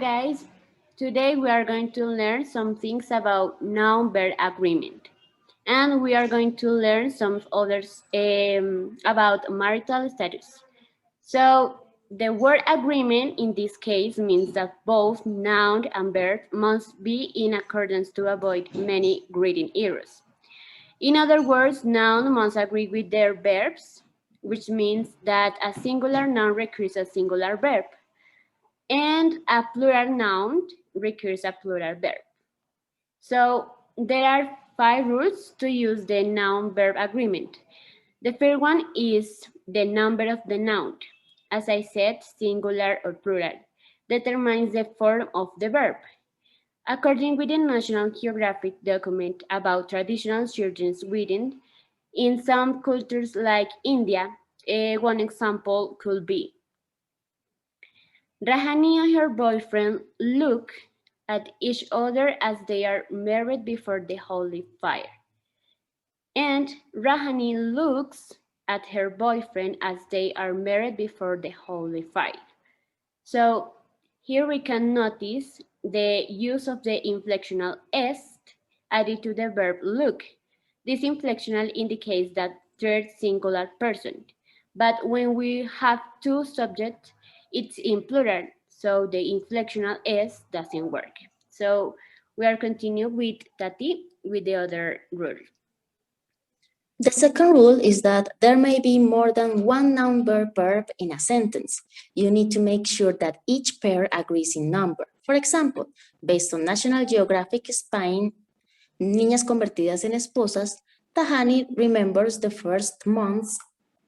Guys, today we are going to learn some things about Noun-Verb Agreement. And we are going to learn some others about marital status. So the word agreement in this case means that both noun and verb must be in accordance to avoid many greeting errors. In other words, noun must agree with their verbs, which means that a singular noun requires a singular verb and a plural noun requires a plural verb. So there are 5 rules to use the noun-verb agreement. The first one is the number of the noun. As I said, singular or plural, determines the form of the verb. According with the National Geographic document about traditional surgeons wedding, in some cultures like India, one example could be Rahani and her boyfriend look at each other as they are married before the holy fire. And Rahani looks at her boyfriend as they are married before the holy fire. So here we can notice the use of the inflectional est added to the verb look. This inflectional indicates that third singular person. But when we have two subjects, it's in plural, so the inflectional s doesn't work. So we are continuing with Tati with the other rule. The second rule is that there may be more than one noun-verb in a sentence. You need to make sure that each pair agrees in number. For example, based on National Geographic Spain, Niñas convertidas en esposas, Tahani remembers the first months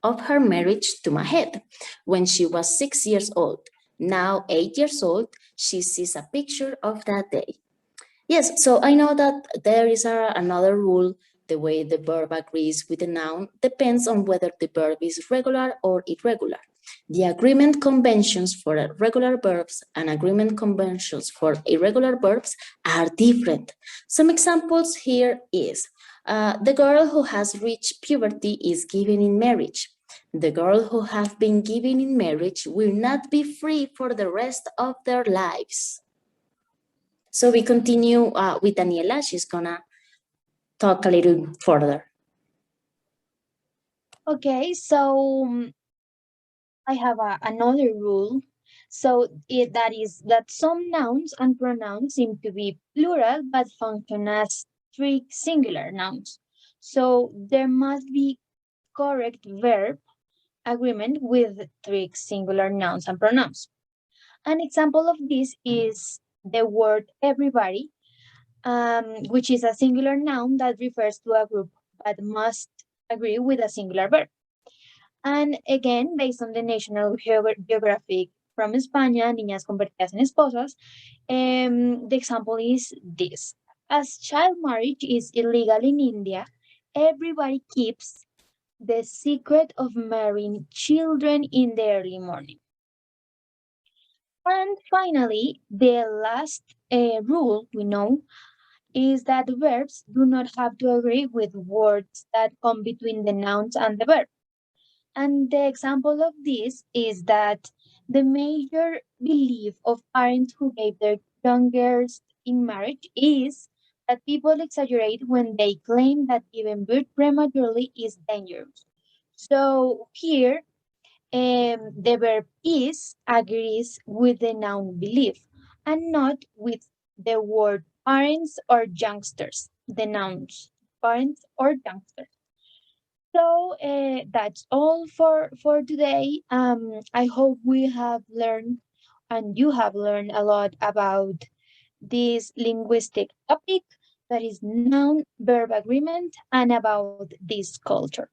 of her marriage to Mahed when she was 6 years old. Now 8 years old, she sees a picture of that day. Yes, so I know that there is another rule. The way the verb agrees with the noun depends on whether the verb is regular or irregular. The agreement conventions for regular verbs and agreement conventions for irregular verbs are different. Some examples here is, the girl who has reached puberty is given in marriage. The girl who have been given in marriage will not be free for the rest of their lives. So we continue with Daniela. She's gonna talk a little further. Okay, so I have another rule. So that is that some nouns and pronouns seem to be plural but function as three singular nouns. So there must be correct verb agreement with three singular nouns and pronouns. An example of this is the word everybody, which is a singular noun that refers to a group but must agree with a singular verb. And again, based on the National Geographic from España, Niñas convertidas en esposas, the example is this. As child marriage is illegal in India, everybody keeps the secret of marrying children in the early morning. And finally, the last rule we know is that verbs do not have to agree with words that come between the nouns and the verb. And the example of this is that the major belief of parents who gave their youngest in marriage is that people exaggerate when they claim that giving birth prematurely is dangerous. So here, the verb is agrees with the noun belief and not with the word parents or youngsters, the nouns, parents or youngsters. So that's all for today. I hope we have learned and you have learned a lot about this linguistic topic that is noun verb agreement and about this culture.